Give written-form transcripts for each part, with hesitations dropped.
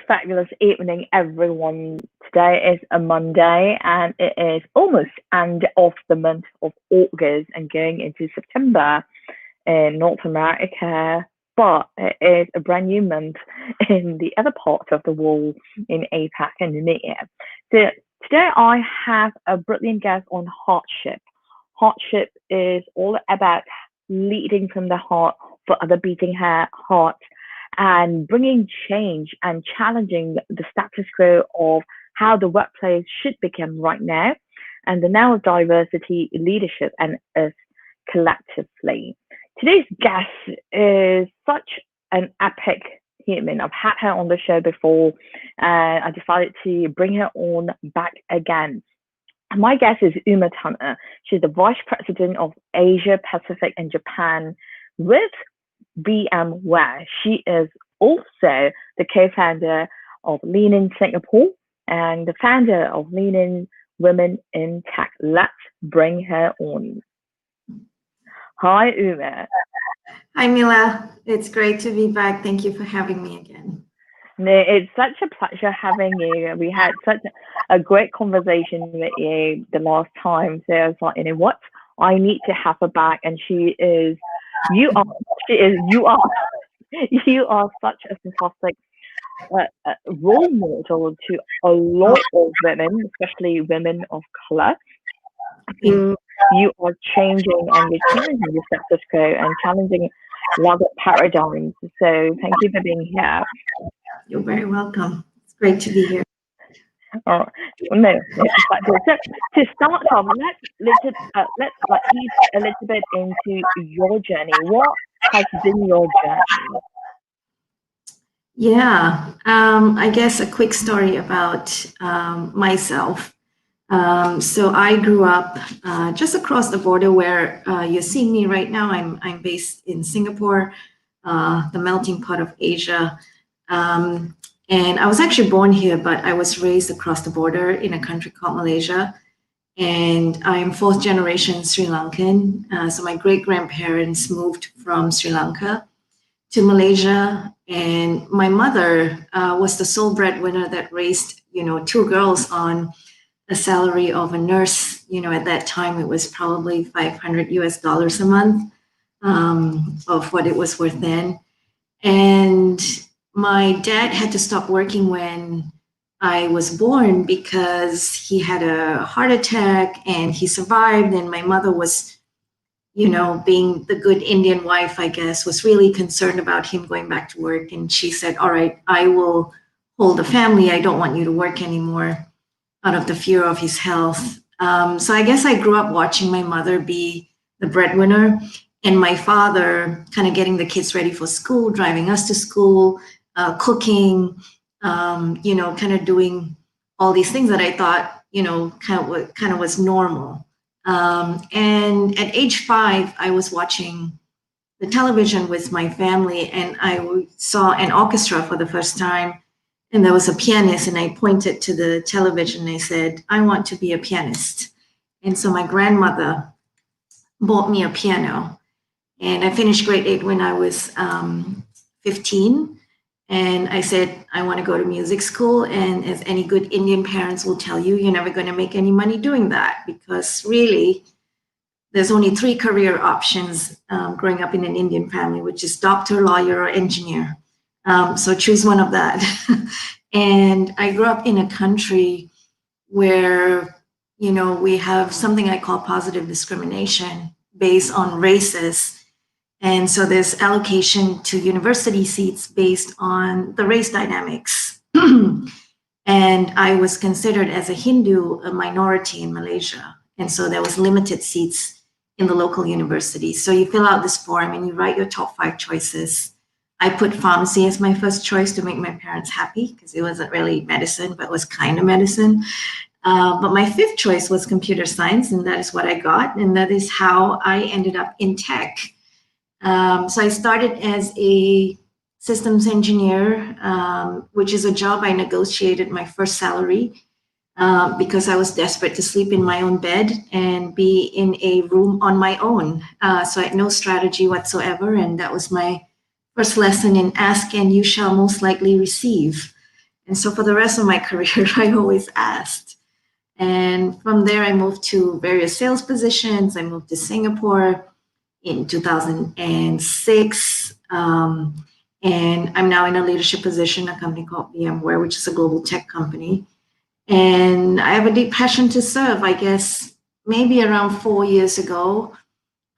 Fabulous evening, everyone. Today is a Monday and it is almost end of the month of August and going into September in North America. But it is a brand new month in the other parts of the world in APAC and EMEA. So today I have a brilliant guest on hardship. Hardship is all about leading from the heart for other beating heart and bringing change and challenging the status quo of how the workplace should become right now and the now of diversity, leadership, and us collectively. Today's guest is such an epic human. I've had her on the show before, and I decided to bring her on back again. My guest is Thana. She's the Vice President of Asia, Pacific, and Japan with VMware. She is also the co-founder of Lean in Singapore and the founder of Lean in Women in Tech. Let's bring her on. Hi, Uma. Hi, Mila. It's great to be back. Thank you for having me again. No, it's such a pleasure having you. We had such a great conversation with you the last time. So I was like, you know what? I need to have her back. And you are, you are such a fantastic role model to a lot of women, especially women of color, who you are changing and you're challenging the status quo and challenging a lot of paradigms. So thank you for being here. You're very welcome. It's great to be here. Oh, no, so to start off, let's like ease a little bit into your journey. What has been your journey? Yeah, I guess a quick story about myself. So I grew up just across the border where you're seeing me right now. I'm based in Singapore, the melting pot of Asia. And I was actually born here, but I was raised across the border in a country called Malaysia. And I'm fourth generation Sri Lankan. So my great grandparents moved from Sri Lanka to Malaysia. And my mother was the sole breadwinner that raised, two girls on a salary of a nurse. At that time, it was probably $500 a month of what it was worth then. And my dad had to stop working when I was born because he had a heart attack and he survived. And my mother was, being the good Indian wife, I guess, was really concerned about him going back to work. And she said, all right, I will hold the family. I don't want you to work anymore out of the fear of his health. So I guess I grew up watching my mother be the breadwinner and my father kind of getting the kids ready for school, driving us to school, cooking, kind of doing all these things that I thought, kind of was normal. And at age 5, I was watching the television with my family and I saw an orchestra for the first time. And there was a pianist and I pointed to the television and I said, I want to be a pianist. And so my grandmother bought me a piano. And I finished grade 8 when I was 15. And I said, I want to go to music school. And as any good Indian parents will tell you, you're never going to make any money doing that because really there's only 3 career options growing up in an Indian family, which is doctor, lawyer, or engineer. So choose one of that. And I grew up in a country where, we have something I call positive discrimination based on races. And so there's allocation to university seats based on the race dynamics. And I was considered as a Hindu, a minority in Malaysia. And so there was limited seats in the local university. So you fill out this form and you write your top 5 choices. I put pharmacy as my first choice to make my parents happy because it wasn't really medicine, but it was kind of medicine. But my 5th choice was computer science, and that is what I got. And that is how I ended up in tech. So I started as a systems engineer, which is a job I negotiated my first salary because I was desperate to sleep in my own bed and be in a room on my own. So I had no strategy whatsoever. And that was my first lesson in ask and you shall most likely receive. And so for the rest of my career, I always asked. And from there, I moved to various sales positions. I moved to Singapore in 2006. And I'm now in a leadership position, a company called VMware, which is a global tech company. And I have a deep passion to serve. I guess maybe around 4 years ago,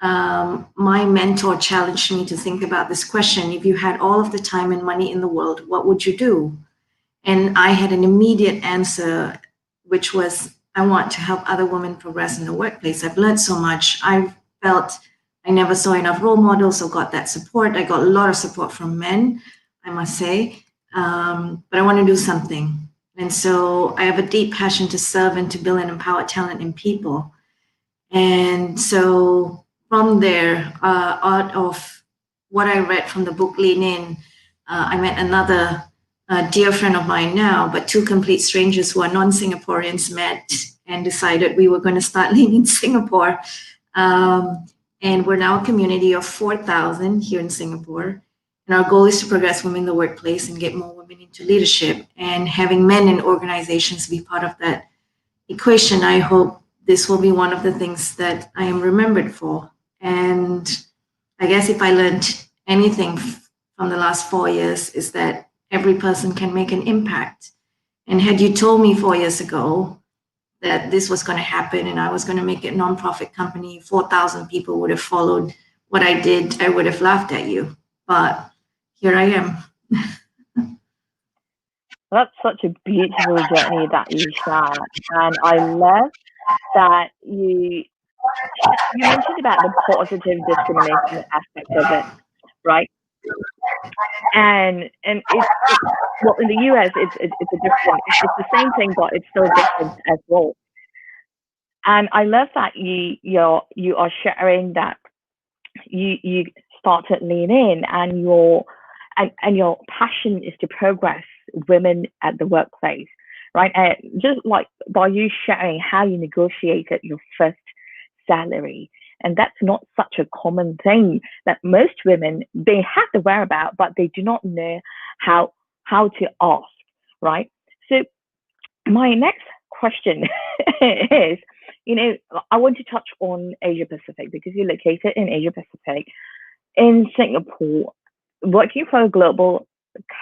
my mentor challenged me to think about this question. If you had all of the time and money in the world, what would you do? And I had an immediate answer, which was, I want to help other women progress in the workplace. I've learned so much. I felt I never saw enough role models or got that support. I got a lot of support from men, I must say, but I want to do something. And so I have a deep passion to serve and to build and empower talent in people. And so from there, out of what I read from the book Lean In, I met another dear friend of mine now, but two complete strangers who are non-Singaporeans met and decided we were going to start Lean In Singapore. And we're now a community of 4,000 here in Singapore. And our goal is to progress women in the workplace and get more women into leadership. And having men in organizations be part of that equation, I hope this will be one of the things that I am remembered for. And I guess if I learned anything from the last 4 years is that every person can make an impact. And had you told me 4 years ago that this was going to happen and I was going to make a nonprofit company, 4,000 people would have followed what I did, I would have laughed at you. But here I am. That's such a beautiful journey that you share, and I love that you mentioned about the positive discrimination aspect of it, right? And it well, in the US it's a different, it's the same thing but it's still different as well. And I love that you are sharing that you started Lean In, and your passion is to progress women at the workplace, right? And just like by you sharing how you negotiated your first salary, and that's not such a common thing, that most women, they have the whereabout but they do not know how to ask, right? So my next question is, I want to touch on Asia Pacific because you're located in Asia Pacific. In Singapore, working for a global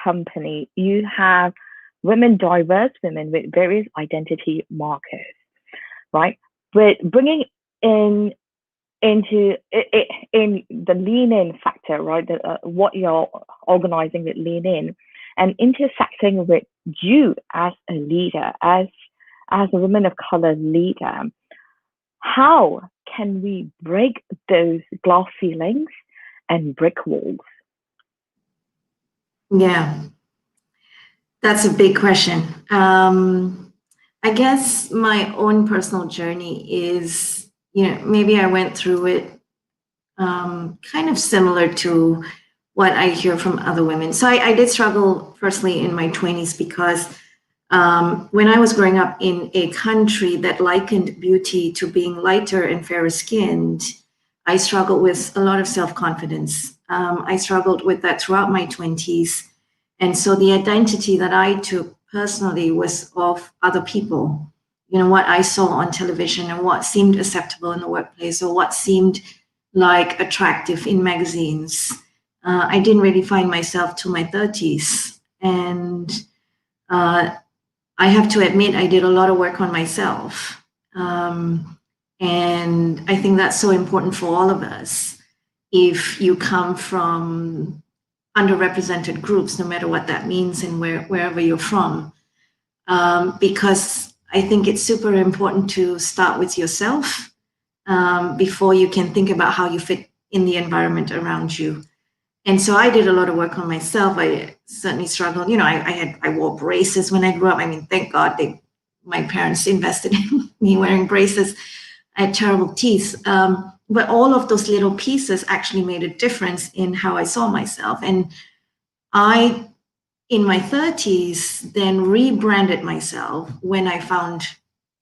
company, you have diverse women with various identity markers, right? But bringing in into in the Lean In factor, right? What you're organizing with Lean In, and intersecting with you as a leader, as a woman of color leader, how can we break those glass ceilings and brick walls? Yeah, that's a big question. I guess my own personal journey is, maybe I went through it kind of similar to what I hear from other women. So I did struggle firstly in my 20s because when I was growing up in a country that likened beauty to being lighter and fairer skinned, I struggled with a lot of self-confidence. I struggled with that throughout my 20s. And so the identity that I took personally was of other people, what I saw on television and what seemed acceptable in the workplace or what seemed like attractive in magazines. I didn't really find myself till my 30s. And I have to admit, I did a lot of work on myself. And I think that's so important for all of us. If you come from underrepresented groups, no matter what that means and wherever you're from, because I think it's super important to start with yourself before you can think about how you fit in the environment around you. And so I did a lot of work on myself. I certainly struggled. I wore braces when I grew up. I mean, thank God my parents invested in me wearing braces. I had terrible teeth. But all of those little pieces actually made a difference in how I saw myself. And I, in my 30s, then rebranded myself when I found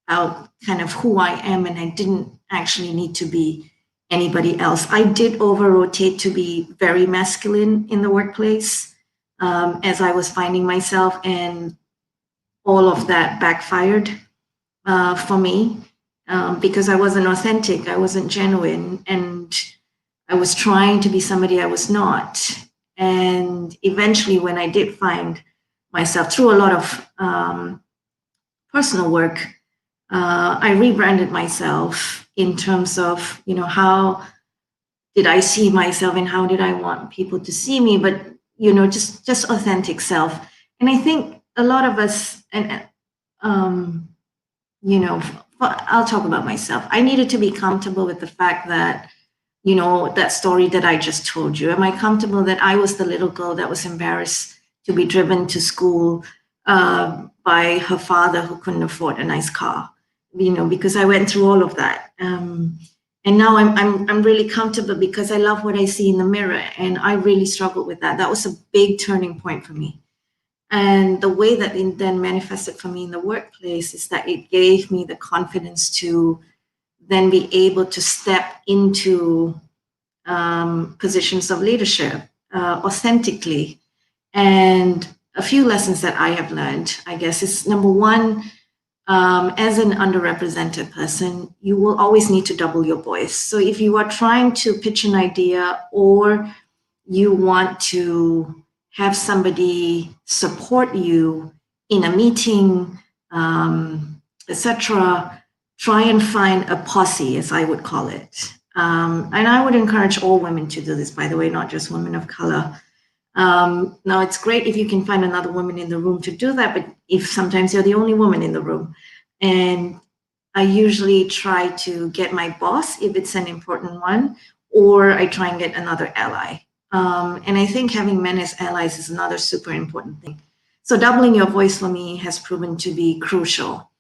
out kind of who I am, and I didn't actually need to be anybody else. I did over-rotate to be very masculine in the workplace as I was finding myself, and all of that backfired for me because I wasn't authentic, I wasn't genuine, and I was trying to be somebody I was not. And eventually, when I did find myself through a lot of personal work, I rebranded myself in terms of, how did I see myself and how did I want people to see me, but, just authentic self. And I think a lot of us, and, I'll talk about myself. I needed to be comfortable with the fact that, that story that I just told you. Am I comfortable that I was the little girl that was embarrassed to be driven to school by her father who couldn't afford a nice car? Because I went through all of that. And now I'm really comfortable because I love what I see in the mirror, and I really struggled with that. That was a big turning point for me. And the way that it then manifested for me in the workplace is that it gave me the confidence to then be able to step into positions of leadership authentically. And a few lessons that I have learned, I guess, is number one, as an underrepresented person, you will always need to double your voice. So if you are trying to pitch an idea or you want to have somebody support you in a meeting, etc., try and find a posse, as I would call it. And I would encourage all women to do this, by the way, not just women of color. Now, it's great if you can find another woman in the room to do that, but if sometimes you're the only woman in the room. And I usually try to get my boss, if it's an important one, or I try and get another ally. And I think having men as allies is another super important thing. So doubling your voice for me has proven to be crucial.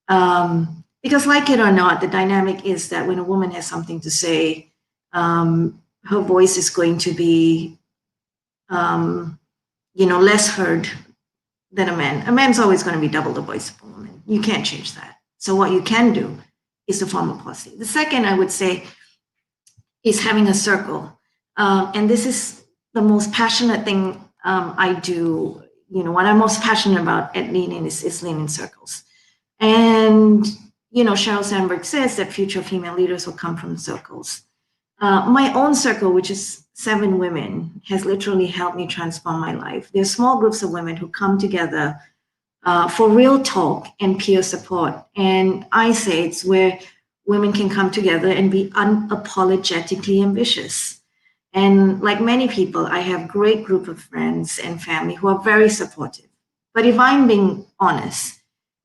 Because like it or not, the dynamic is that when a woman has something to say, her voice is going to be less heard than a man. A man's always going to be double the voice of a woman. You can't change that. So what you can do is to form a posse. The second, I would say, is having a circle. And this is the most passionate thing I do. What I'm most passionate about at Lean In is Lean In circles. And, Sheryl Sandberg says that future female leaders will come from circles. My own circle, which is 7 women, has literally helped me transform my life. They're small groups of women who come together for real talk and peer support. And I say it's where women can come together and be unapologetically ambitious. And like many people, I have a great group of friends and family who are very supportive. But if I'm being honest,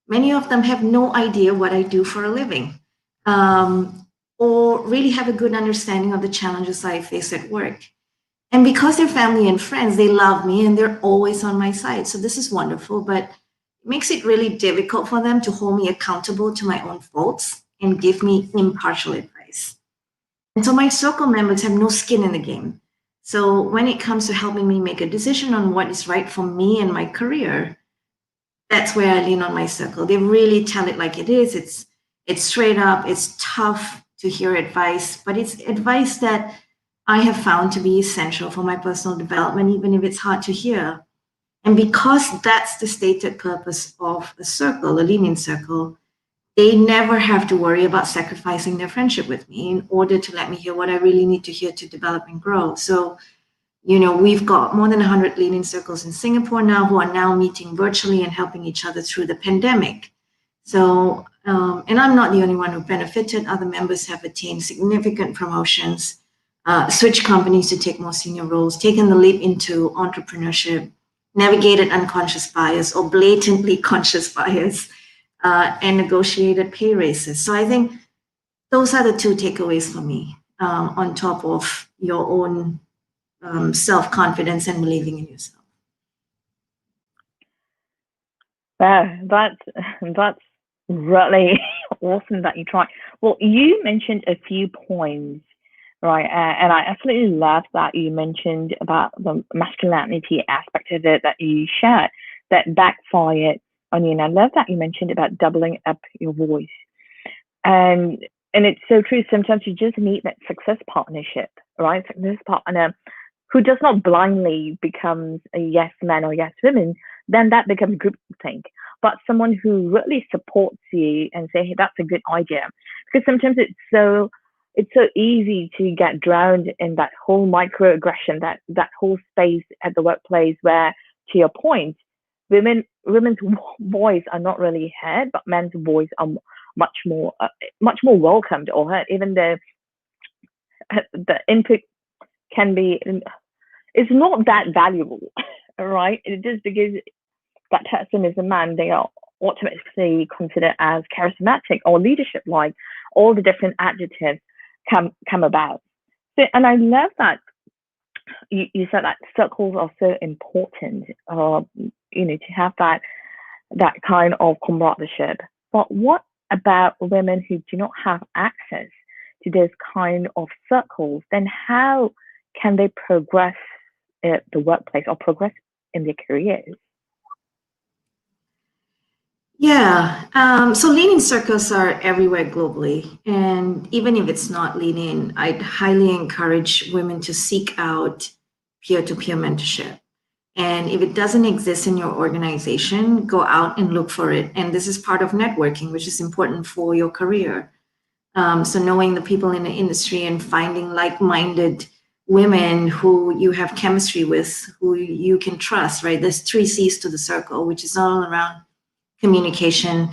many of them have no idea what I do for a living. Or really have a good understanding of the challenges I face at work. And because they're family and friends, they love me and they're always on my side. So this is wonderful, but it makes it really difficult for them to hold me accountable to my own faults and give me impartial advice. And so my circle members have no skin in the game. So when it comes to helping me make a decision on what is right for me and my career, that's where I lean on my circle. They really tell it like it is. It's straight up, it's tough to hear advice, but it's advice that I have found to be essential for my personal development, even if it's hard to hear. And because that's the stated purpose of a circle, a Lean In circle, they never have to worry about sacrificing their friendship with me in order to let me hear what I really need to hear to develop and grow. So, we've got more than 100 Lean In circles in Singapore now who are now meeting virtually and helping each other through the pandemic. So, and I'm not the only one who benefited. Other members have attained significant promotions, switched companies to take more senior roles, taken the leap into entrepreneurship, navigated unconscious bias or blatantly conscious bias, and negotiated pay raises. So I think those are the 2 takeaways for me, on top of your own self-confidence and believing in yourself. Wow, that's really awesome that you tried. Well, you mentioned a few points, right? And I absolutely love that you mentioned about the masculinity aspect of it that you shared that backfired on you. And I love that you mentioned about doubling up your voice. And and it's so true. Sometimes you just need that success partnership, right? Success partner who does not blindly becomes a yes man or yes woman, then that becomes groupthink. But someone who really supports you and say, hey, that's a good idea. Because sometimes it's so easy to get drowned in that whole microaggression, that whole space at the workplace where, to your point, women's voice are not really heard, but men's voice are much more welcomed or heard. Even though the input can be, it's not that valuable, right? It just because that person is a man, they are automatically considered as charismatic or leadership like. All the different adjectives come about. So, and I love that you said that circles are so important. To have that kind of camaraderie. But what about women who do not have access to those kind of circles? Then how can they progress the workplace or progress in their careers? Yeah. So lean-in circles are everywhere globally. And even if it's not lean-in, I'd highly encourage women to seek out peer-to-peer mentorship. And if it doesn't exist in your organization, go out and look for it. And this is part of networking, which is important for your career. So knowing the people in the industry and finding like-minded women who you have chemistry with, who you can trust, right? There's 3 C's to the circle, which is all around communication,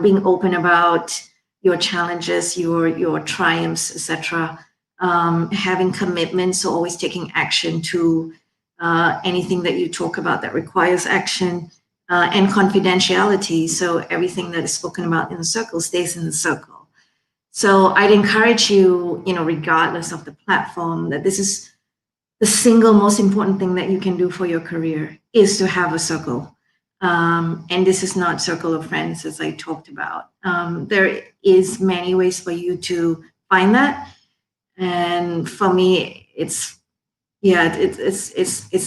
being open about your challenges, your triumphs, etc. Having commitment, so always taking action to anything that you talk about that requires action, and confidentiality. So everything that is spoken about in the circle stays in the circle. So I'd encourage you, regardless of the platform, that this is the single most important thing that you can do for your career is to have a circle. And this is not circle of friends, as I talked about. There is many ways for you to find that, and for me, it's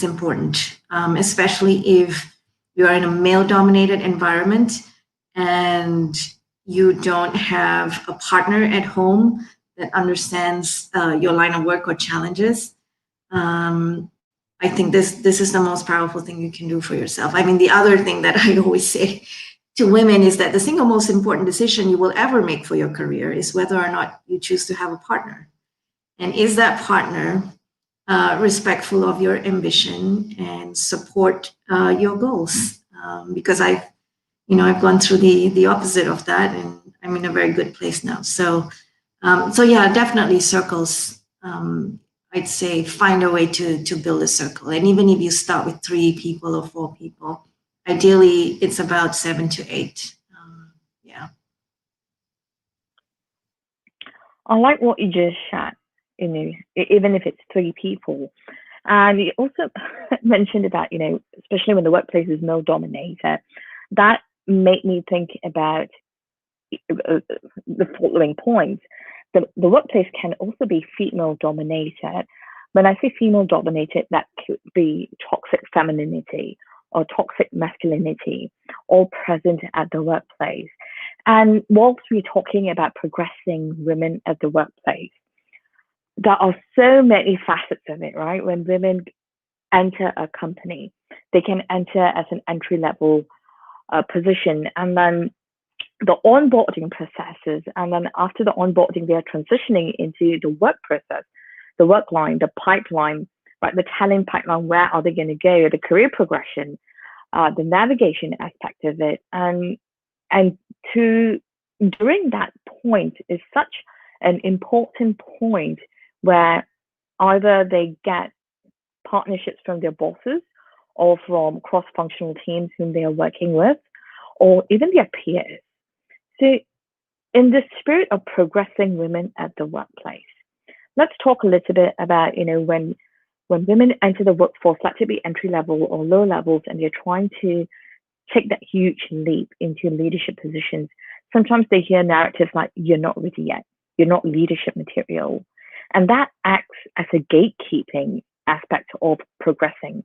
important, especially if you are in a male-dominated environment and you don't have a partner at home that understands your line of work or challenges. I think this is the most powerful thing you can do for yourself. I mean, the other thing that I always say to women is that the single most important decision you will ever make for your career is whether or not you choose to have a partner. And is that partner respectful of your ambition and support your goals? Because I've gone through the opposite of that, and I'm in a very good place now. So yeah, definitely circles. I'd say find a way to build a circle. And even if you start with 3 people or 4 people, ideally it's about 7 to 8. Yeah. I like what you just shared, even if it's 3 people. And you also mentioned about, especially when the workplace is male dominated, that made me think about the following points. The workplace can also be female dominated. When I say female dominated, that could be toxic femininity or toxic masculinity all present at the workplace. And whilst we're talking about progressing women at the workplace, there are so many facets of it, right? When women enter a company, they can enter as an entry level position, and then the onboarding processes, and then after the onboarding, they are transitioning into the work process, the work line, the pipeline, right? The talent pipeline. Where are they going to go? The career progression, the navigation aspect of it, and to during that point is such an important point where either they get partnerships from their bosses or from cross-functional teams whom they are working with, or even their peers. So, in the spirit of progressing women at the workplace, let's talk a little bit about, when women enter the workforce, let it be entry level or low levels, and they're trying to take that huge leap into leadership positions. Sometimes they hear narratives like, you're not ready yet, you're not leadership material. And that acts as a gatekeeping aspect of progressing.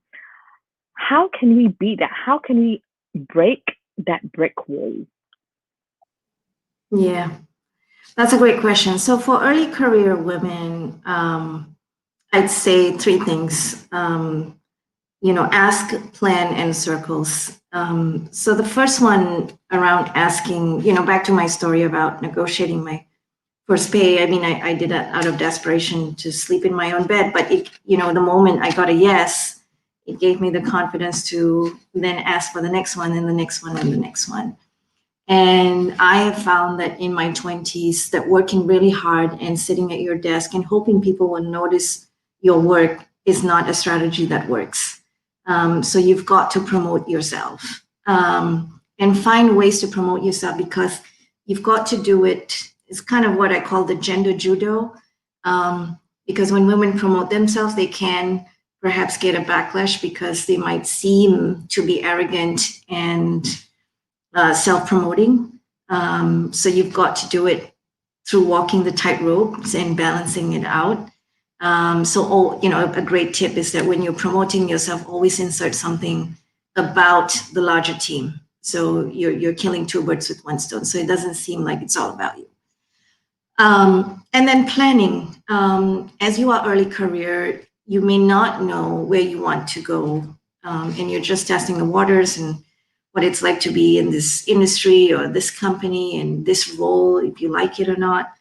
How can we beat that? How can we break that brick wall? Yeah. That's a great question. So for early career women, I'd say three things. Ask, plan, and circles. So the first one around asking, back to my story about negotiating my first pay. I mean, I did that out of desperation to sleep in my own bed, but the moment I got a yes, it gave me the confidence to then ask for the next one and the next one and the next one. And I have found that in my 20s, that working really hard and sitting at your desk and hoping people will notice your work is not a strategy that works. So you've got to promote yourself and find ways to promote yourself, because you've got to do it. It's kind of what I call the gender judo, because when women promote themselves, they can perhaps get a backlash because they might seem to be arrogant and self-promoting. So you've got to do it through walking the tightrope and balancing it out. A great tip is that when you're promoting yourself, always insert something about the larger team. So you're killing two birds with one stone. So it doesn't seem like it's all about you. And then planning. As you are early career, you may not know where you want to go, and you're just testing the waters and what it's like to be in this industry or this company and this role, if you like it or not.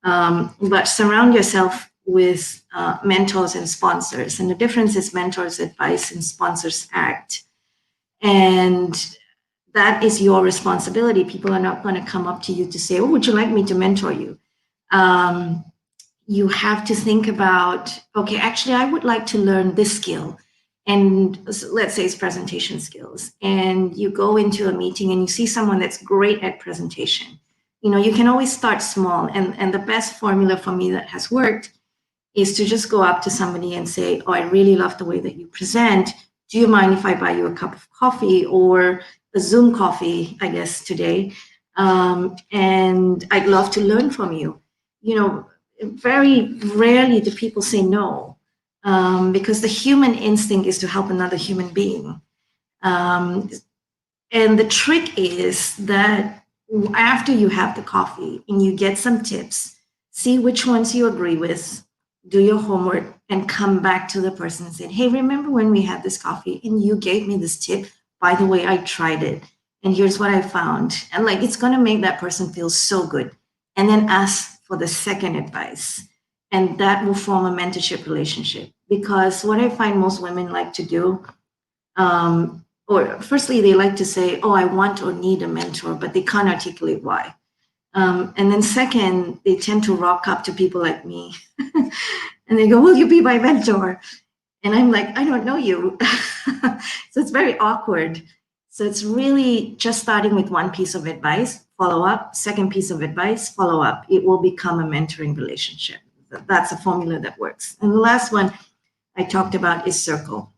But surround yourself with mentors and sponsors. And the difference is mentors advise and sponsors act. And that is your responsibility. People are not going to come up to you to say, oh, would you like me to mentor you? You have to think about, okay, actually, I would like to learn this skill. And let's say it's presentation skills. And you go into a meeting and you see someone that's great at presentation. You can always start small. And the best formula for me that has worked is to just go up to somebody and say, oh, I really love the way that you present. Do you mind if I buy you a cup of coffee or a Zoom coffee, I guess, today? And I'd love to learn from you. Very rarely do people say no, because the human instinct is to help another human being. And the trick is that after you have the coffee and you get some tips, see which ones you agree with, do your homework, and come back to the person and say, hey, remember when we had this coffee and you gave me this tip? By the way, I tried it and here's what I found. And it's going to make that person feel so good. And then ask for the second advice. And that will form a mentorship relationship. Because what I find most women like to do, or firstly, they like to say, oh, I want or need a mentor, but they can't articulate why. And then second, they tend to rock up to people like me and they go, will you be my mentor? And I'm like, I don't know you. So it's very awkward. So it's really just starting with one piece of advice, follow up, second piece of advice, follow up. It will become a mentoring relationship. That's a formula that works. And the last one I talked about is circle.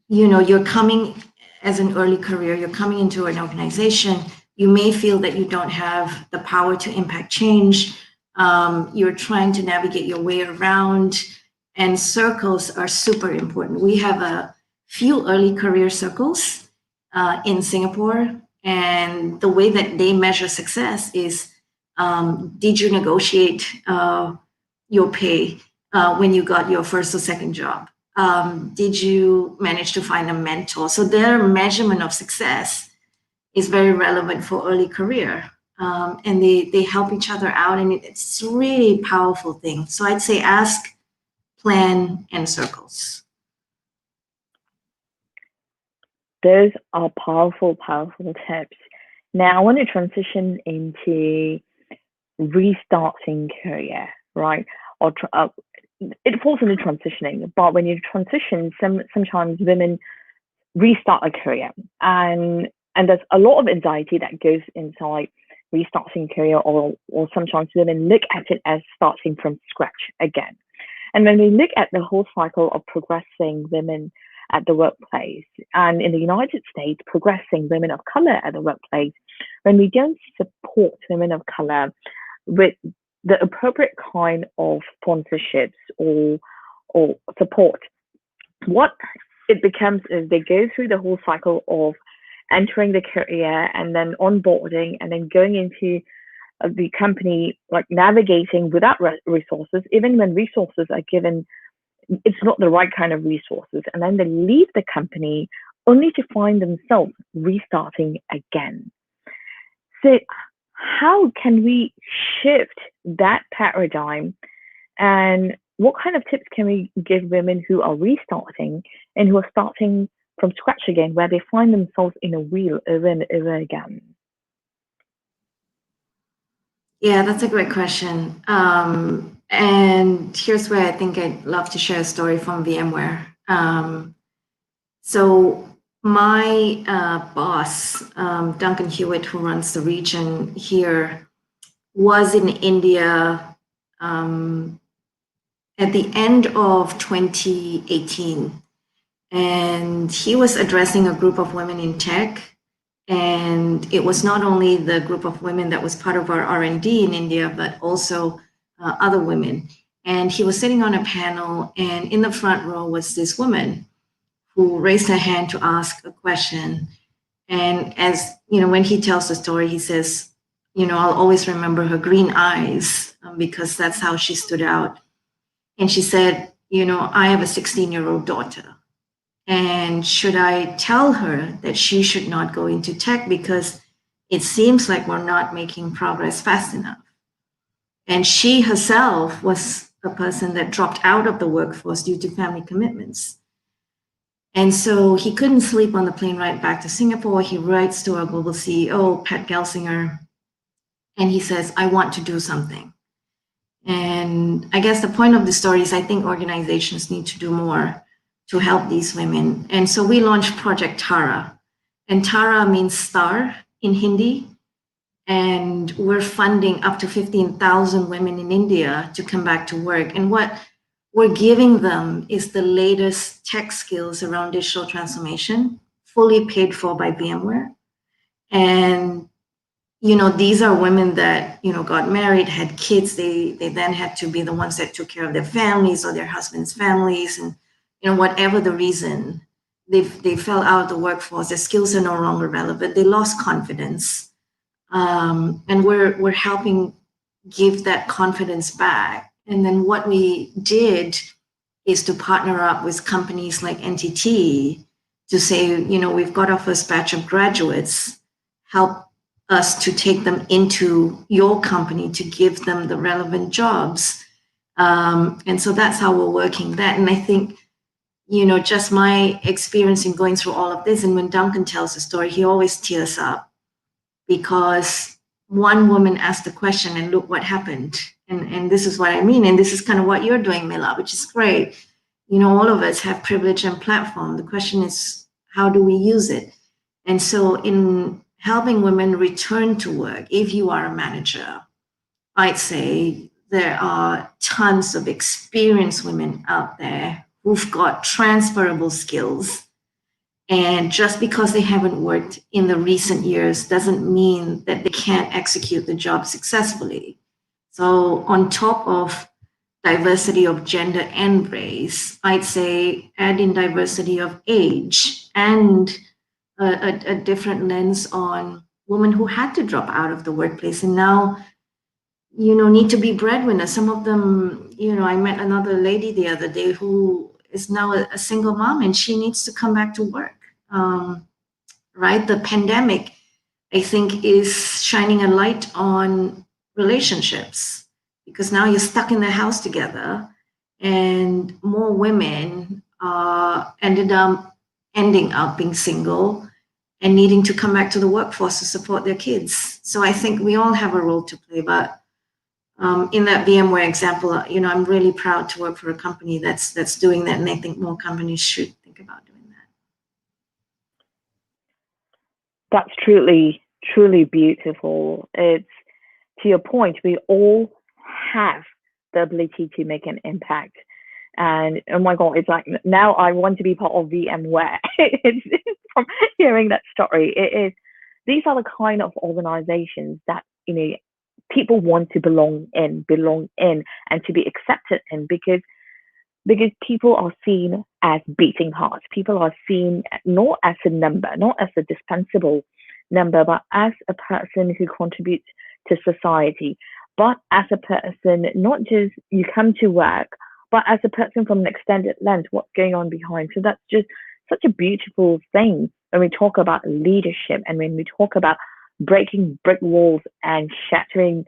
You're coming as an early career, you're coming into an organization, you may feel that you don't have the power to impact change. You're trying to navigate your way around, and circles are super important. We have a few early career circles in Singapore, and the way that they measure success is, did you negotiate your pay when you got your first or second job? Did you manage to find a mentor? So their measurement of success is very relevant for early career. And they help each other out, and it's a really powerful thing. So I'd say ask, plan, and circles. Those are powerful, powerful tips. Now I want to transition into restarting career, right? Or it falls into transitioning, but when you transition, sometimes women restart a career, and there's a lot of anxiety that goes inside restarting career, or sometimes women look at it as starting from scratch again. And when we look at the whole cycle of progressing women at the workplace, and in the United States, progressing women of color at the workplace, when we don't support women of color with the appropriate kind of sponsorships or support, what it becomes is they go through the whole cycle of entering the career and then onboarding and then going into the company, like navigating without resources, even when resources are given, it's not the right kind of resources. And then they leave the company only to find themselves restarting again. So, how can we shift that paradigm? And what kind of tips can we give women who are restarting and who are starting from scratch again, where they find themselves in a wheel over and over again? Yeah, that's a great question. And here's where I think I'd love to share a story from VMware. So my boss, Duncan Hewitt, who runs the region here, was in India at the end of 2018. And he was addressing a group of women in tech. And it was not only the group of women that was part of our R&D in India, but also other women. And he was sitting on a panel, and in the front row was this woman who raised her hand to ask a question. And as you know, when he tells the story, he says, I'll always remember her green eyes because that's how she stood out. And she said, I have a 16-year-old daughter. And should I tell her that she should not go into tech because it seems like we're not making progress fast enough? And she herself was a person that dropped out of the workforce due to family commitments. And so he couldn't sleep on the plane ride back to Singapore. He writes to our global CEO, Pat Gelsinger, and he says, I want to do something. And I guess the point of the story is I think organizations need to do more to help these women. And so we launched Project Tara. And Tara means star in Hindi. And we're funding up to 15,000 women in India to come back to work. And what we're giving them is the latest tech skills around digital transformation, fully paid for by VMware. And these are women that got married, had kids. They then had to be the ones that took care of their families or their husbands' families, and whatever the reason, they fell out of the workforce. Their skills are no longer relevant. They lost confidence, and we're helping give that confidence back. And then what we did is to partner up with companies like NTT to say, we've got our first batch of graduates, help us to take them into your company to give them the relevant jobs. And so that's how we're working that. And I think, just my experience in going through all of this, and when Duncan tells the story, he always tears up because one woman asked the question and look what happened. And this is what I mean. And this is kind of what you're doing, Mila, which is great. All of us have privilege and platform. The question is, how do we use it? And so in helping women return to work, if you are a manager, I'd say there are tons of experienced women out there who've got transferable skills. And just because they haven't worked in the recent years doesn't mean that they can't execute the job successfully. So on top of diversity of gender and race, I'd say add in diversity of age and a different lens on women who had to drop out of the workplace and now, need to be breadwinners. Some of them, I met another lady the other day who is now a single mom and she needs to come back to work. Right? The pandemic, I think, is shining a light on relationships because now you're stuck in the house together and more women ending up being single and needing to come back to the workforce to support their kids. So I think we all have a role to play. But in that VMware example, I'm really proud to work for a company that's doing that, and I think more companies should think about doing that. That's truly, truly beautiful. It's to your point, we all have the ability to make an impact. And oh my God, it's like now I want to be part of VMware. It's from hearing that story. It is, these are the kind of organizations that, people want to belong in and to be accepted in, because because people are seen as beating hearts. People are seen not as a number, not as a dispensable number, but as a person who contributes to society, but as a person, not just you come to work, but as a person from an extended lens, what's going on behind. So that's just such a beautiful thing when we talk about leadership and when we talk about breaking brick walls and shattering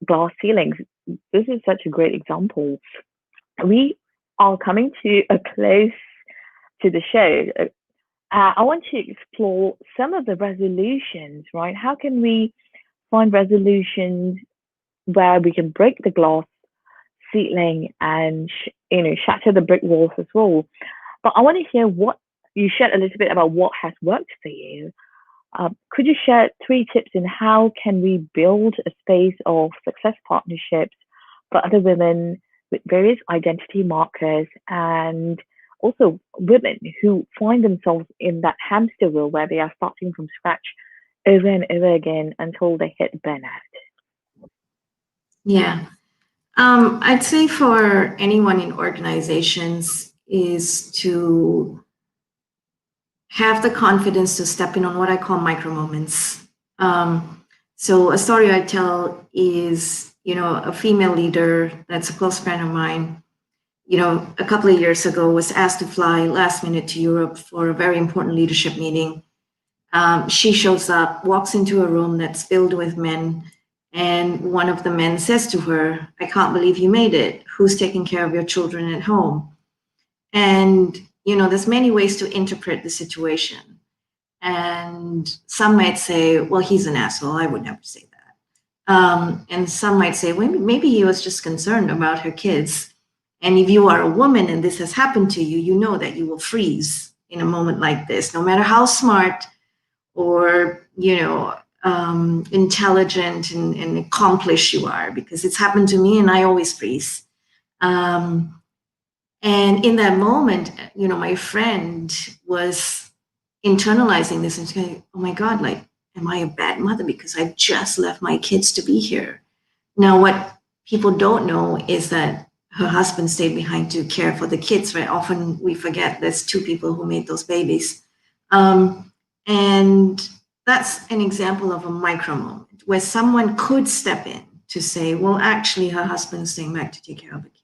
glass ceilings. This is such a great example. We are coming to a close to the show. I want to explore some of the resolutions, right? How can we find resolutions where we can break the glass ceiling and shatter the brick walls as well? But I want to hear what you shared a little bit about what has worked for you. Could you share 3 tips in how can we build a space of success partnerships for other women with various identity markers and also women who find themselves in that hamster wheel where they are starting from scratch over and over again until they hit burnout? Yeah. I'd say for anyone in organizations is to have the confidence to step in on what I call micro moments. So a story I tell is, a female leader that's a close friend of mine, a couple of years ago was asked to fly last minute to Europe for a very important leadership meeting. She shows up, walks into a room that's filled with men, and one of the men says to her, "I can't believe you made it. Who's taking care of your children at home?" And, there's many ways to interpret the situation. And some might say, well, he's an asshole. I would never say that. And some might say, well, maybe he was just concerned about her kids. And if you are a woman and this has happened to you, you know that you will freeze in a moment like this, no matter how smart or, intelligent and accomplished you are, because it's happened to me and I always freeze. And in that moment, my friend was internalizing this and saying, oh my God, like, am I a bad mother because I just left my kids to be here? Now, what people don't know is that her husband stayed behind to care for the kids, right? Often we forget there's 2 people who made those babies. And that's an example of a micro moment where someone could step in to say, well, actually, her husband's staying back to take care of the kids.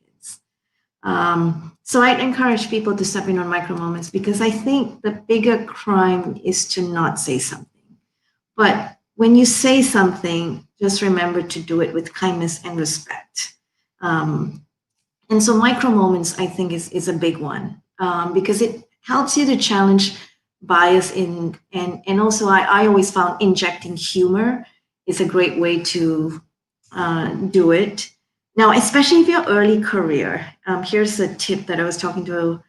So I'd encourage people to step in on micro moments because I think the bigger crime is to not say something. But when you say something, just remember to do it with kindness and respect. And so micro moments, I think, is a big one because it helps you to challenge bias and also I always found injecting humor is a great way to do it. Now, especially if you're early career, here's a tip that I was talking to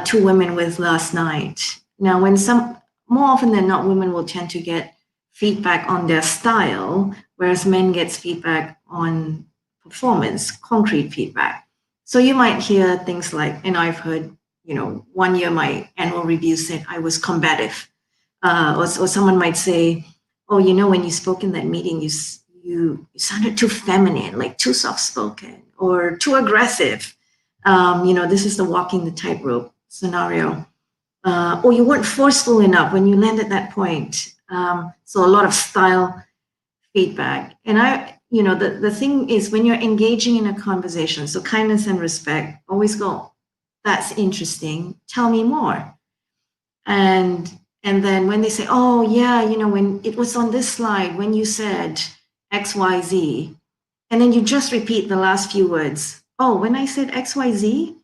2 women with last night. Now, more often than not, women will tend to get feedback on their style, whereas men gets feedback on performance, concrete feedback. So you might hear things like, and I've heard, one year my annual review said I was combative, or someone might say, oh, when you spoke in that meeting, you sounded too feminine, like too soft-spoken or too aggressive. This is the walking the tightrope scenario. Or you weren't forceful enough when you landed that point. So a lot of style feedback. And the thing is when you're engaging in a conversation, so kindness and respect, always go, that's interesting. Tell me more. And then when they say, oh yeah, when it was on this slide, when you said XYZ, and then you just repeat the last few words. Oh, when I said XYZ,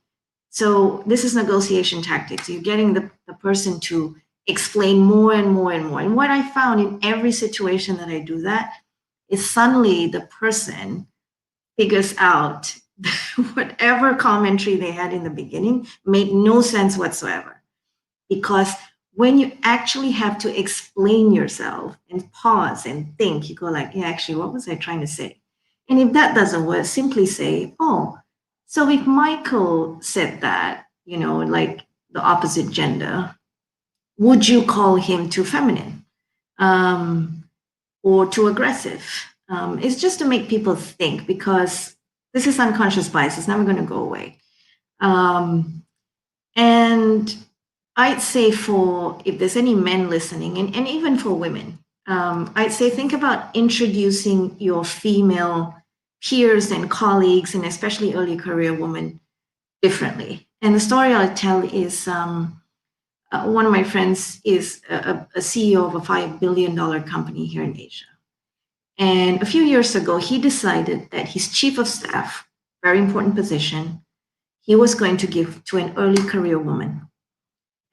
so this is negotiation tactics. You're getting the person to explain more and more and more. And what I found in every situation that I do that is suddenly the person figures out whatever commentary they had in the beginning made no sense whatsoever. Because when you actually have to explain yourself and pause and think, you go like, yeah, actually, what was I trying to say? And if that doesn't work, simply say, oh, so if Michael said that, like the opposite gender, would you call him too feminine or too aggressive? It's just to make people think because this is unconscious bias. It's never going to go away. And I'd say if there's any men listening, and even for women, I'd say think about introducing your female peers and colleagues, and especially early career women, differently. And the story I'll tell is one of my friends is a CEO of a $5 billion company here in Asia. And a few years ago, he decided that his chief of staff, very important position, he was going to give to an early career woman.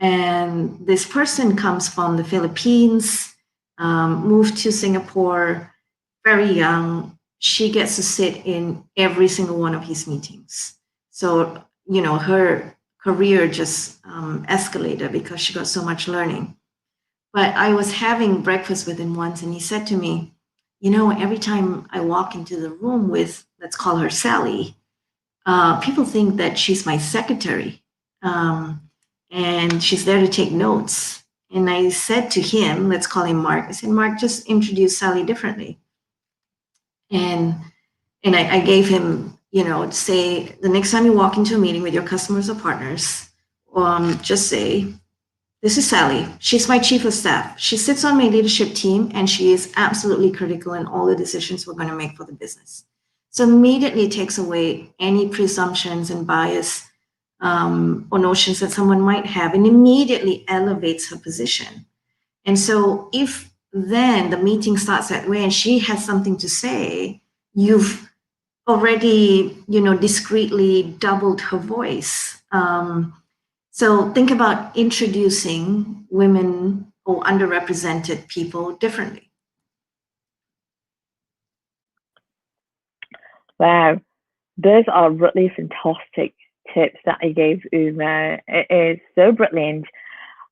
And this person comes from the Philippines, moved to Singapore, very young. She gets to sit in every single one of his meetings. So, her career just escalated because she got so much learning. But I was having breakfast with him once, and he said to me, every time I walk into the room with, let's call her Sally, people think that she's my secretary, and she's there to take notes. And I said to him, let's call him Mark, I said, Mark, just introduce Sally differently. And I gave him, say the next time you walk into a meeting with your customers or partners, just say, this is Sally. She's my chief of staff. She sits on my leadership team, and she is absolutely critical in all the decisions we're going to make for the business. So immediately takes away any presumptions and bias or notions that someone might have, and immediately elevates her position. And so if then the meeting starts that way and she has something to say, you've already, discreetly doubled her voice. So think about introducing women or underrepresented people differently. Wow, those are really fantastic tips that you gave, Uma. It is so brilliant.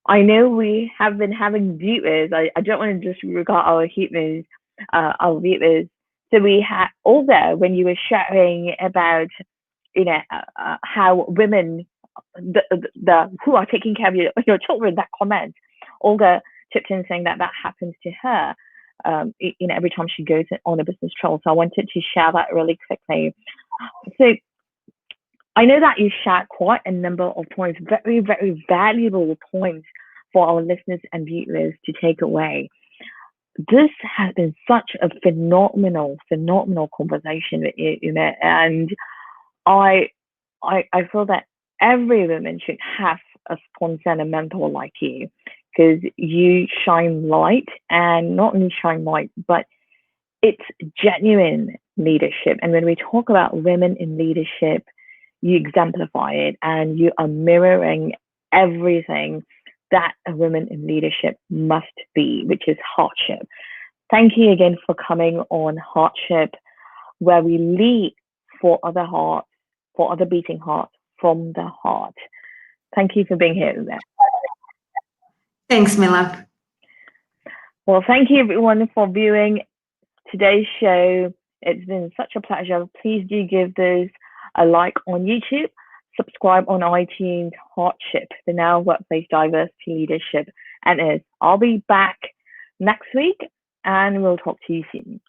I know we have been having viewers. I don't want to just regard our viewers. So we had also when you were sharing about how women the who are taking care of your children, that comment, Olga chipped in saying that happens to her. Every time she goes on a business travel. So I wanted to share that really quickly. So I know that you shared quite a number of points, very, very valuable points for our listeners and viewers to take away. This has been such a phenomenal conversation with you, Uma, and I, I feel that every woman should have a sponsor and a mentor like you, because you shine light, and not only shine light, but it's genuine leadership. And when we talk about women in leadership, you exemplify it, and you are mirroring everything that a woman in leadership must be, which is hardship. Thank you again for coming on Hardship, where we lead for other hearts, for other beating hearts from the heart. Thank you for being here, Uma. Thanks, Mila. Well, thank you everyone for viewing today's show. It's been such a pleasure. Please do give this a like on YouTube, subscribe on iTunes. Hardship, the Now Workplace Diversity Leadership, and I'll be back next week, and we'll talk to you soon.